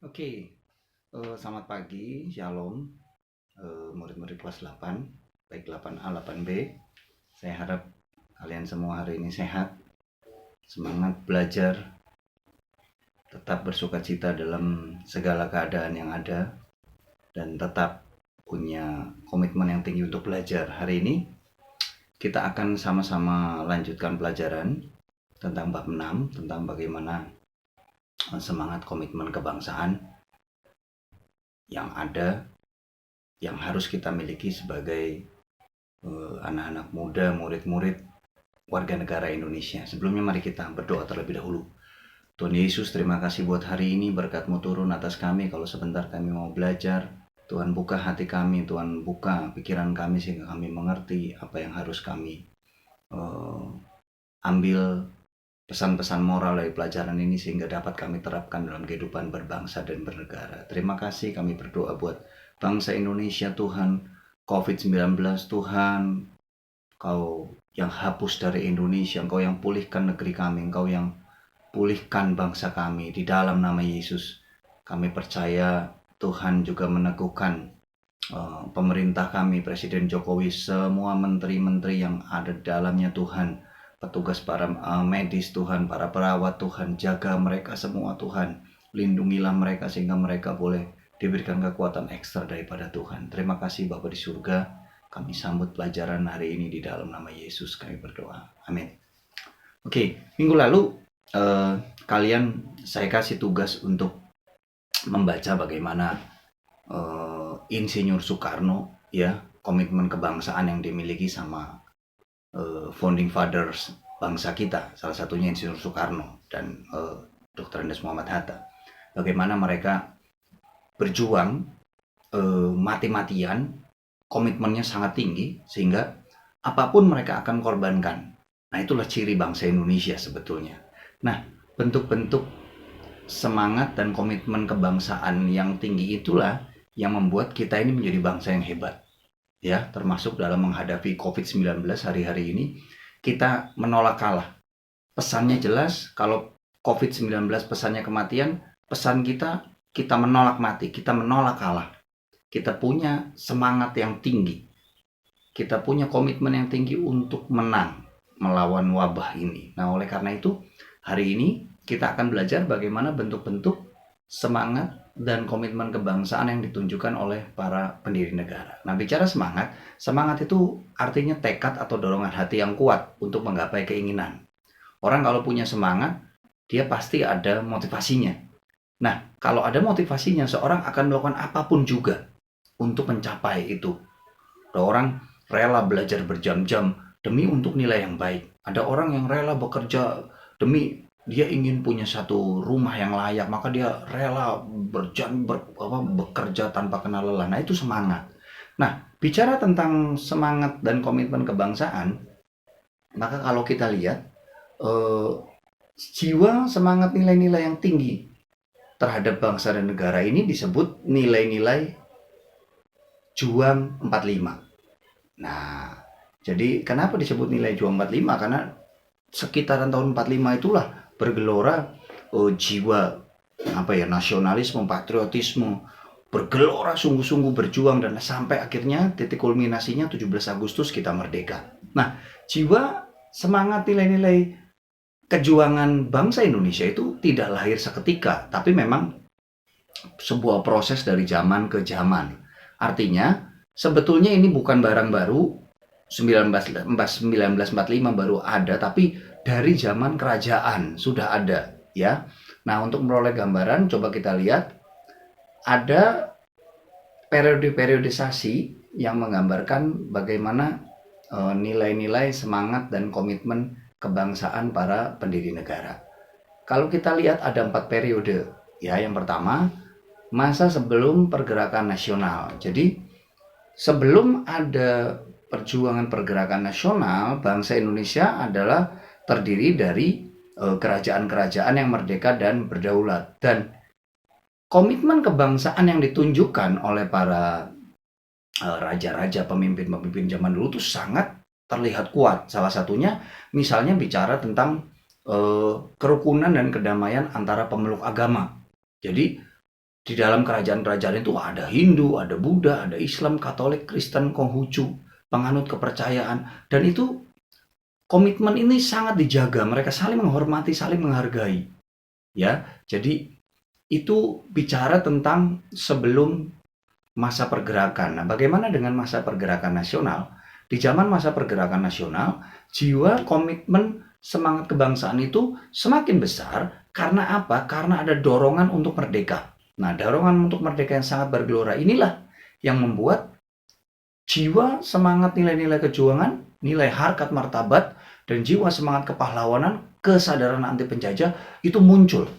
Oke, selamat pagi, Shalom, murid-murid kelas 8, baik 8A, 8B. Saya harap kalian semua hari ini sehat, semangat belajar, tetap bersuka cita dalam segala keadaan yang ada, dan tetap punya komitmen yang tinggi untuk belajar. Hari ini kita akan sama-sama lanjutkan pelajaran tentang bab 6, tentang bagaimana semangat komitmen kebangsaan yang ada, yang harus kita miliki sebagai anak-anak muda, murid-murid warga negara Indonesia. Sebelumnya mari kita berdoa terlebih dahulu. Tuhan Yesus, terima kasih buat hari ini, berkat-Mu turun atas kami. Kalau sebentar kami mau belajar, Tuhan buka hati kami, Tuhan buka pikiran kami sehingga kami mengerti apa yang harus kami ambil pesan-pesan moral dari pelajaran ini sehingga dapat kami terapkan dalam kehidupan berbangsa dan bernegara. Terima kasih, kami berdoa buat bangsa Indonesia Tuhan. COVID-19 Tuhan, Kau yang hapus dari Indonesia, Engkau yang pulihkan negeri kami, Engkau yang pulihkan bangsa kami di dalam nama Yesus. Kami percaya Tuhan juga meneguhkan pemerintah kami, Presiden Jokowi, semua menteri-menteri yang ada di dalamnya Tuhan, petugas para medis Tuhan, para perawat Tuhan, jaga mereka semua Tuhan, lindungilah mereka sehingga mereka boleh diberikan kekuatan ekstra daripada Tuhan. Terima kasih Bapa di surga, kami sambut pelajaran hari ini di dalam nama Yesus kami berdoa, amin. Oke, minggu lalu saya kasih tugas untuk membaca bagaimana Insinyur Soekarno, ya, komitmen kebangsaan yang dimiliki sama founding fathers bangsa kita, salah satunya Insinyur Soekarno dan Dr. Andes Muhammad Hatta. Bagaimana mereka berjuang mati-matian, komitmennya sangat tinggi sehingga apapun mereka akan korbankan. Nah, itulah ciri bangsa Indonesia sebetulnya. Nah, bentuk-bentuk semangat dan komitmen kebangsaan yang tinggi itulah yang membuat kita ini menjadi bangsa yang hebat. Ya, termasuk dalam menghadapi COVID-19 hari-hari ini, kita menolak kalah. Pesannya jelas, kalau COVID-19 pesannya kematian, pesan kita menolak mati, kita menolak kalah. Kita punya semangat yang tinggi. Kita punya komitmen yang tinggi untuk menang melawan wabah ini. Nah, oleh karena itu, hari ini kita akan belajar bagaimana bentuk-bentuk semangat dan komitmen kebangsaan yang ditunjukkan oleh para pendiri negara. Nah, bicara semangat, semangat itu artinya tekad atau dorongan hati yang kuat untuk menggapai keinginan. Orang kalau punya semangat, dia pasti ada motivasinya. Nah, kalau ada motivasinya, seorang akan melakukan apapun juga untuk mencapai itu. Ada orang rela belajar berjam-jam demi untuk nilai yang baik. Ada orang yang rela bekerja demi dia ingin punya satu rumah yang layak, maka dia rela bekerja tanpa kenal lelah. Nah, itu semangat. Nah, bicara tentang semangat dan komitmen kebangsaan, maka kalau kita lihat jiwa semangat nilai-nilai yang tinggi terhadap bangsa dan negara ini disebut nilai-nilai Juang 45. Nah, jadi kenapa disebut nilai Juang 45? Karena sekitaran tahun 45 itulah bergelora jiwa nasionalisme, patriotisme, bergelora sungguh-sungguh berjuang dan sampai akhirnya titik kulminasinya 17 Agustus kita merdeka. Nah, jiwa semangat nilai-nilai kejuangan bangsa Indonesia itu tidak lahir seketika, tapi memang sebuah proses dari zaman ke zaman. Artinya, sebetulnya ini bukan barang baru, 1945 baru ada, tapi dari zaman kerajaan sudah ada, ya. Nah, untuk memperoleh gambaran, coba kita lihat, ada periode-periodisasi yang menggambarkan bagaimana nilai-nilai semangat dan komitmen kebangsaan para pendiri negara. Kalau kita lihat ada 4 periode, ya. Yang pertama, masa sebelum pergerakan nasional. Jadi sebelum ada perjuangan pergerakan nasional, bangsa Indonesia adalah terdiri dari kerajaan-kerajaan yang merdeka dan berdaulat. Dan komitmen kebangsaan yang ditunjukkan oleh para raja-raja, pemimpin-pemimpin zaman dulu itu sangat terlihat kuat. Salah satunya misalnya bicara tentang kerukunan dan kedamaian antara pemeluk agama. Jadi Di dalam kerajaan-kerajaan itu ada Hindu, ada Buddha, ada Islam, Katolik, Kristen, Konghucu, penganut kepercayaan. Dan itu komitmen ini sangat dijaga. Mereka saling menghormati, saling menghargai. Ya, jadi itu bicara tentang sebelum masa pergerakan. Nah, bagaimana dengan masa pergerakan nasional? Di zaman masa pergerakan nasional, jiwa, komitmen, semangat kebangsaan itu semakin besar. Karena apa? Karena ada dorongan untuk merdeka. Nah, dorongan untuk merdeka yang sangat bergelora inilah yang membuat jiwa, semangat, nilai-nilai kejuangan, nilai harkat martabat, dan jiwa semangat kepahlawanan, kesadaran anti penjajah itu muncul.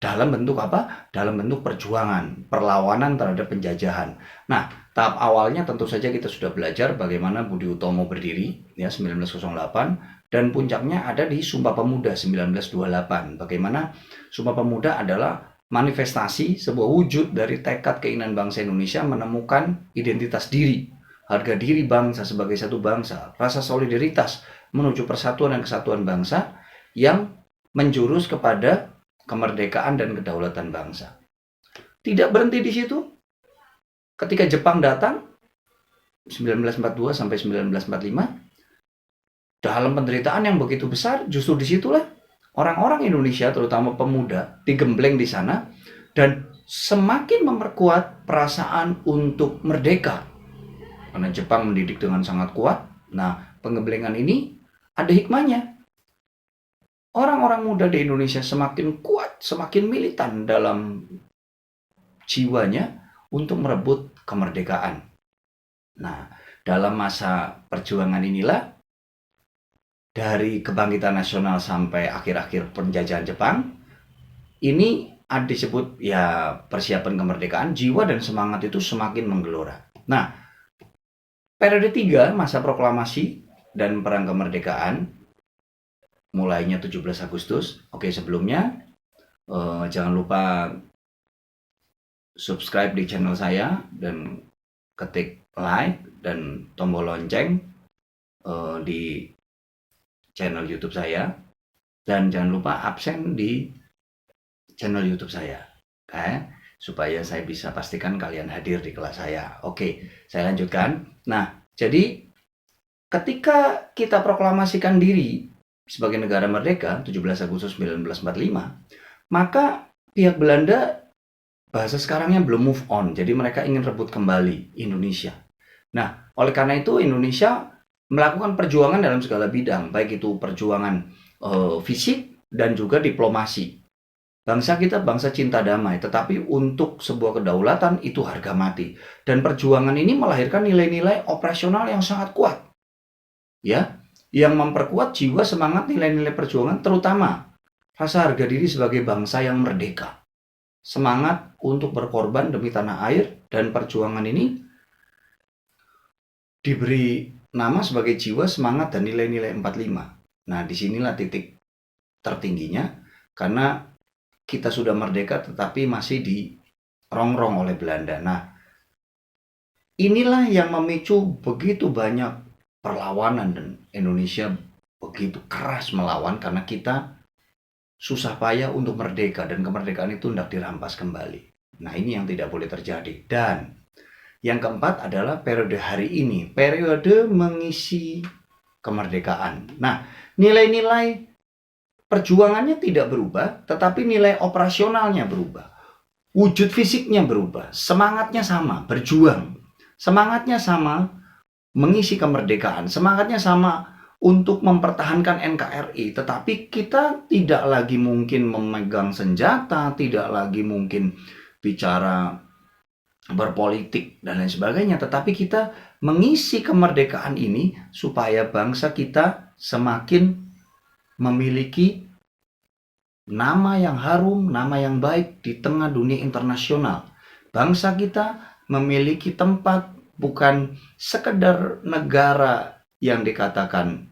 Dalam bentuk apa? Dalam bentuk perjuangan, perlawanan terhadap penjajahan. Nah, tahap awalnya tentu saja kita sudah belajar bagaimana Budi Utomo berdiri, ya 1908, dan puncaknya ada di Sumpah Pemuda 1928. Bagaimana Sumpah Pemuda adalah manifestasi sebuah wujud dari tekad keinginan bangsa Indonesia menemukan identitas diri, harga diri bangsa sebagai satu bangsa, rasa solidaritas menuju persatuan dan kesatuan bangsa yang menjurus kepada kemerdekaan dan kedaulatan bangsa. Tidak berhenti di situ. Ketika Jepang datang 1942 sampai 1945, dalam penderitaan yang begitu besar, justru disitulah orang-orang Indonesia, terutama pemuda, digembleng di sana dan semakin memperkuat perasaan untuk merdeka. Karena Jepang mendidik dengan sangat kuat. Nah, penggemblengan ini ada hikmahnya. Orang-orang muda di Indonesia semakin kuat, semakin militan dalam jiwanya untuk merebut kemerdekaan. Nah, dalam masa perjuangan inilah, dari kebangkitan nasional sampai akhir-akhir penjajahan Jepang, ini disebut ya persiapan kemerdekaan, jiwa dan semangat itu semakin menggelora. Nah, periode 3 masa proklamasi dan perang kemerdekaan mulainya 17 Agustus. Oke, sebelumnya jangan lupa subscribe di channel saya dan ketik like dan tombol lonceng di channel YouTube saya, dan jangan lupa absen di channel YouTube saya, supaya saya bisa pastikan kalian hadir di kelas saya. Oke, saya lanjutkan. Nah, jadi ketika kita proklamasikan diri sebagai negara merdeka 17 Agustus 1945, maka pihak Belanda, bahasa sekarangnya, belum move on. Jadi mereka ingin rebut kembali Indonesia. Nah, oleh karena itu Indonesia melakukan perjuangan dalam segala bidang, baik itu perjuangan fisik dan juga diplomasi. Bangsa kita bangsa cinta damai, tetapi untuk sebuah kedaulatan itu harga mati. Dan perjuangan ini melahirkan nilai-nilai operasional yang sangat kuat, ya, yang memperkuat jiwa, semangat, nilai-nilai perjuangan, terutama rasa harga diri sebagai bangsa yang merdeka. Semangat untuk berkorban demi tanah air, dan perjuangan ini diberi nama sebagai jiwa, semangat, dan nilai-nilai 45. Nah, disinilah titik tertingginya, karena kita sudah merdeka tetapi masih dirongrong oleh Belanda. Nah, inilah yang memicu begitu banyak perlawanan, dan Indonesia begitu keras melawan karena kita susah payah untuk merdeka, dan kemerdekaan itu hendak dirampas kembali. Nah, ini yang tidak boleh terjadi. Dan yang keempat adalah periode hari ini, periode mengisi kemerdekaan. Nah, nilai-nilai perjuangannya tidak berubah, tetapi nilai operasionalnya berubah. Wujud fisiknya berubah, semangatnya sama, berjuang. Semangatnya sama, mengisi kemerdekaan. Semangatnya sama untuk mempertahankan NKRI, tetapi kita tidak lagi mungkin memegang senjata, tidak lagi mungkin bicara berpolitik dan lain sebagainya, tetapi kita mengisi kemerdekaan ini supaya bangsa kita semakin memiliki nama yang harum, nama yang baik di tengah dunia internasional. Bangsa kita memiliki tempat, bukan sekedar negara yang dikatakan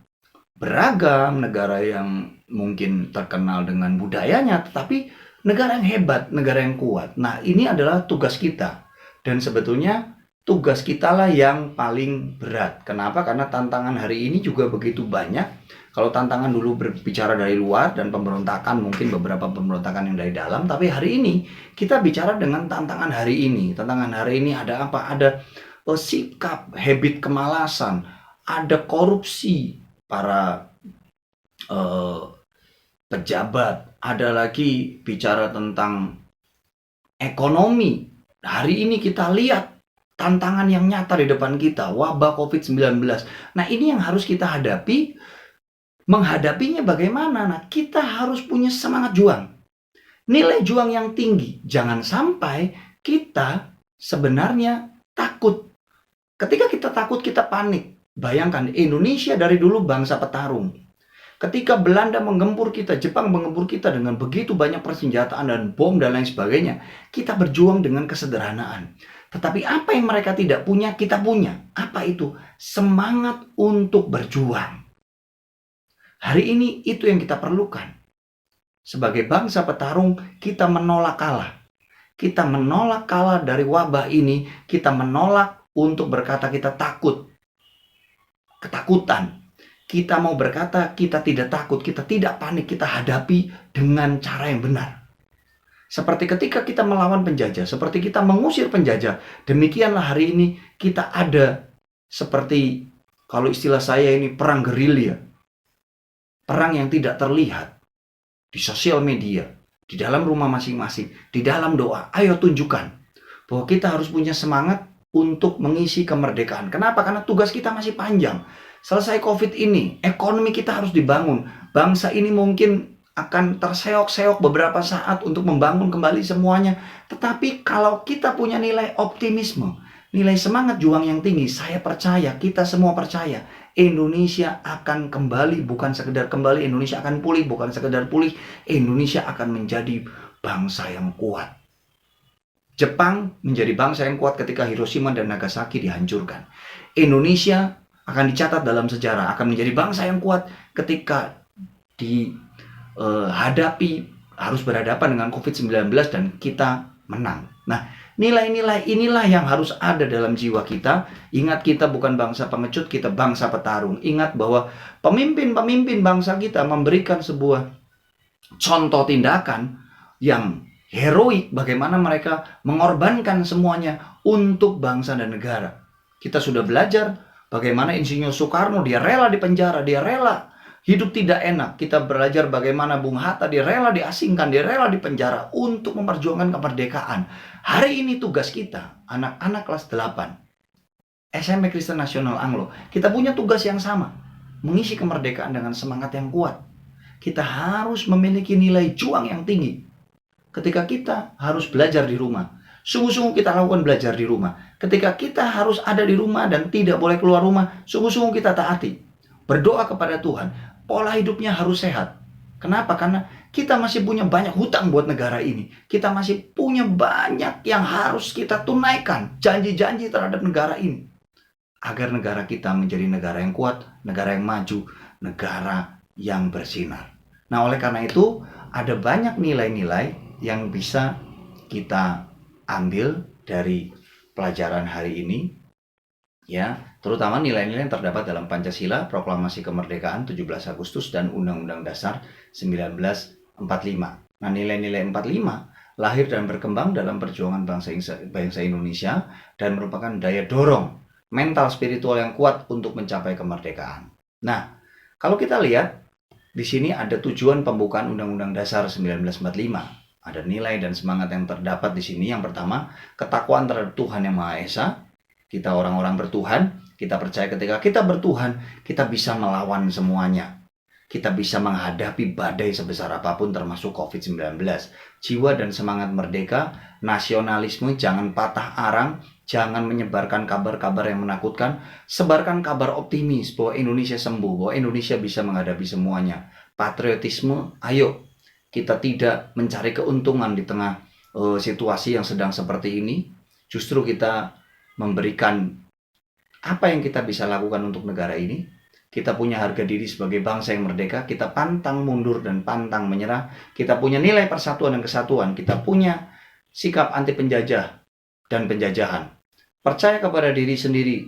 beragam, negara yang mungkin terkenal dengan budayanya, tetapi negara yang hebat, negara yang kuat. Nah, ini adalah tugas kita. Dan sebetulnya tugas kita lah yang paling berat. Kenapa? Karena tantangan hari ini juga begitu banyak. Kalau tantangan dulu berbicara dari luar dan pemberontakan, mungkin beberapa pemberontakan yang dari dalam, tapi hari ini kita bicara dengan tantangan hari ini. Tantangan hari ini ada apa? Ada sikap, habit kemalasan, ada korupsi para pejabat, ada lagi bicara tentang ekonomi. Hari ini kita lihat tantangan yang nyata di depan kita, wabah COVID-19. Nah, ini yang harus kita hadapi. Menghadapinya bagaimana? Nah, kita harus punya semangat juang. Nilai juang yang tinggi. Jangan sampai kita sebenarnya takut. Ketika kita takut, kita panik. Bayangkan, Indonesia dari dulu bangsa petarung. Ketika Belanda menggempur kita, Jepang menggempur kita dengan begitu banyak persenjataan dan bom dan lain sebagainya, kita berjuang dengan kesederhanaan. Tetapi apa yang mereka tidak punya, kita punya. Apa itu? Semangat untuk berjuang. Hari ini itu yang kita perlukan. Sebagai bangsa petarung, kita menolak kalah. Kita menolak kalah dari wabah ini. Kita menolak untuk berkata kita takut. Ketakutan. Kita mau berkata kita tidak takut, kita tidak panik, kita hadapi dengan cara yang benar. Seperti ketika kita melawan penjajah, seperti kita mengusir penjajah, demikianlah hari ini kita ada seperti, kalau istilah saya ini, perang gerilya. Perang yang tidak terlihat di sosial media, di dalam rumah masing-masing, di dalam doa. Ayo tunjukkan bahwa kita harus punya semangat untuk mengisi kemerdekaan. Kenapa? Karena tugas kita masih panjang. Selesai COVID ini, ekonomi kita harus dibangun. Bangsa ini mungkin akan terseok-seok beberapa saat untuk membangun kembali semuanya. Tetapi kalau kita punya nilai optimisme, nilai semangat juang yang tinggi, saya percaya, kita semua percaya, Indonesia akan kembali, bukan sekedar kembali, Indonesia akan pulih, bukan sekedar pulih, Indonesia akan menjadi bangsa yang kuat. Jepang menjadi bangsa yang kuat ketika Hiroshima dan Nagasaki dihancurkan. Indonesia akan dicatat dalam sejarah, akan menjadi bangsa yang kuat ketika dihadapi, harus berhadapan dengan COVID-19 dan kita menang. Nah, nilai-nilai inilah yang harus ada dalam jiwa kita. Ingat, kita bukan bangsa pengecut, kita bangsa petarung. Ingat bahwa pemimpin-pemimpin bangsa kita memberikan sebuah contoh tindakan yang heroik, bagaimana mereka mengorbankan semuanya untuk bangsa dan negara. Kita sudah belajar bagaimana Insinyur Soekarno, dia rela dipenjara, dia rela hidup tidak enak. Kita belajar bagaimana Bung Hatta, dia rela diasingkan, dia rela dipenjara untuk memperjuangkan kemerdekaan. Hari ini tugas kita, anak-anak kelas 8, SMP Kristen Nasional Anglo, kita punya tugas yang sama, mengisi kemerdekaan dengan semangat yang kuat. Kita harus memiliki nilai juang yang tinggi. Ketika kita harus belajar di rumah, sungguh-sungguh kita lakukan belajar di rumah. Ketika kita harus ada di rumah dan tidak boleh keluar rumah, sungguh-sungguh kita taati. Berdoa kepada Tuhan, pola hidupnya harus sehat. Kenapa? Karena kita masih punya banyak hutang buat negara ini. Kita masih punya banyak yang harus kita tunaikan, janji-janji terhadap negara ini. Agar negara kita menjadi negara yang kuat, negara yang maju, negara yang bersinar. Nah, oleh karena itu, ada banyak nilai-nilai yang bisa kita ambil dari pelajaran hari ini, ya, terutama nilai-nilai yang terdapat dalam Pancasila, Proklamasi Kemerdekaan 17 Agustus dan Undang-Undang Dasar 1945. Nah, nilai-nilai 45 lahir dan berkembang dalam perjuangan bangsa Indonesia dan merupakan daya dorong mental spiritual yang kuat untuk mencapai kemerdekaan. Nah, kalau kita lihat di sini ada tujuan pembukaan Undang-Undang Dasar 1945. Ada nilai dan semangat yang terdapat di sini. Yang pertama, ketakwaan terhadap Tuhan Yang Maha Esa. Kita orang-orang bertuhan, kita percaya ketika kita bertuhan, kita bisa melawan semuanya. Kita bisa menghadapi badai sebesar apapun termasuk COVID-19. Jiwa dan semangat merdeka, nasionalisme, jangan patah arang, jangan menyebarkan kabar-kabar yang menakutkan. Sebarkan kabar optimis bahwa Indonesia sembuh, bahwa Indonesia bisa menghadapi semuanya. Patriotisme, ayo. Kita tidak mencari keuntungan di tengah situasi yang sedang seperti ini. Justru kita memberikan apa yang kita bisa lakukan untuk negara ini. Kita punya harga diri sebagai bangsa yang merdeka. Kita pantang mundur dan pantang menyerah. Kita punya nilai persatuan dan kesatuan. Kita punya sikap anti penjajah dan penjajahan. Percaya kepada diri sendiri,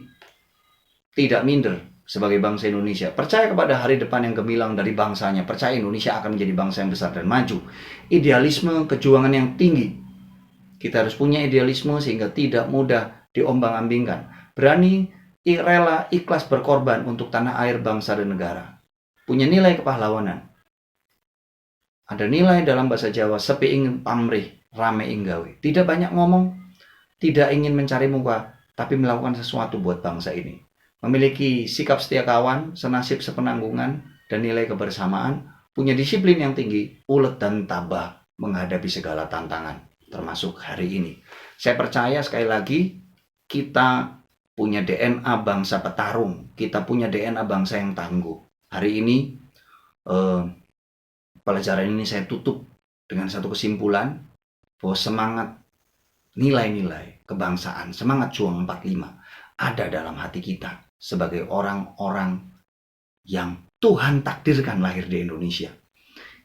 tidak minder sebagai bangsa Indonesia. Percaya kepada hari depan yang gemilang dari bangsanya. Percaya Indonesia akan menjadi bangsa yang besar dan maju. Idealisme, kejuangan yang tinggi. Kita harus punya idealisme sehingga tidak mudah diombang-ambingkan. Berani, rela, ikhlas berkorban untuk tanah air, bangsa, dan negara. Punya nilai kepahlawanan. Ada nilai dalam bahasa Jawa, sepi ingin pamrih, rame inggawe. Tidak banyak ngomong, tidak ingin mencari muka, tapi melakukan sesuatu buat bangsa ini. Memiliki sikap setia kawan, senasib sepenanggungan, dan nilai kebersamaan, punya disiplin yang tinggi, ulet dan tabah menghadapi segala tantangan, termasuk hari ini. Saya percaya sekali lagi, kita punya DNA bangsa petarung, kita punya DNA bangsa yang tangguh. Hari ini, pelajaran ini saya tutup dengan satu kesimpulan, bahwa semangat, nilai-nilai kebangsaan, semangat juang 45 ada dalam hati kita sebagai orang-orang yang Tuhan takdirkan lahir di Indonesia.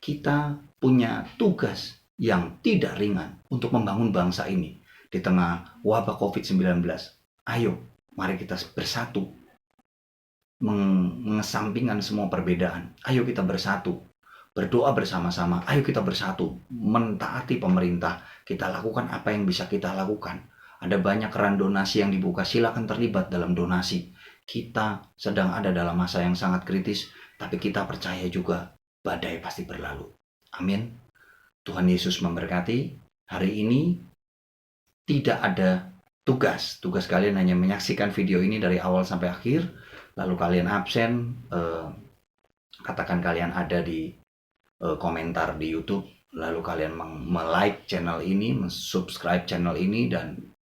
Kita punya tugas yang tidak ringan untuk membangun bangsa ini di tengah wabah COVID-19. Ayo, mari kita bersatu, mengesampingkan semua perbedaan. Ayo kita bersatu, berdoa bersama-sama. Ayo kita bersatu, mentaati pemerintah. Kita lakukan apa yang bisa kita lakukan. Ada banyak keran donasi yang dibuka, silakan terlibat dalam donasi. Kita sedang ada dalam masa yang sangat kritis, tapi kita percaya juga badai pasti berlalu. Amin. Tuhan Yesus memberkati. Hari ini tidak ada tugas. Tugas kalian hanya menyaksikan video ini dari awal sampai akhir. Lalu kalian absen, katakan kalian ada di komentar di YouTube, lalu kalian like channel ini, subscribe channel ini, dan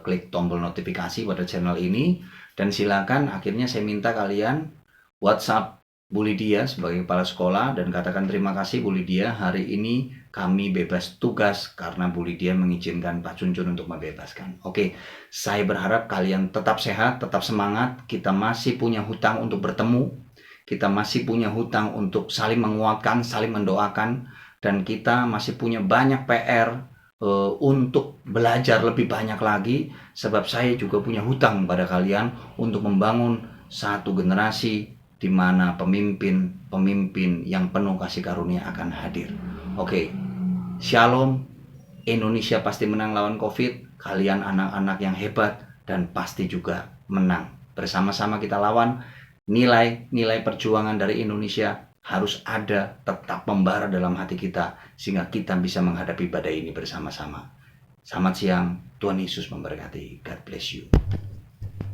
klik tombol notifikasi pada channel ini. Dan silakan akhirnya saya minta kalian WhatsApp Bu Lydia sebagai kepala sekolah dan katakan terima kasih Bu Lydia, hari ini kami bebas tugas karena Bu Lydia mengizinkan Pak Cuncun untuk membebaskan. Oke, saya berharap kalian tetap sehat, tetap semangat. Kita masih punya hutang untuk bertemu, kita masih punya hutang untuk saling menguatkan, saling mendoakan, dan kita masih punya banyak PR untuk belajar lebih banyak lagi, sebab saya juga punya hutang pada kalian untuk membangun satu generasi di mana pemimpin yang penuh kasih karunia akan hadir. Oke, Shalom. Indonesia pasti menang lawan COVID. Kalian anak-anak yang hebat dan pasti juga menang. Bersama-sama kita lawan. Nilai-nilai perjuangan dari Indonesia harus ada, tetap membara dalam hati kita, sehingga kita bisa menghadapi badai ini bersama-sama. Selamat siang, Tuhan Yesus memberkati. God bless you.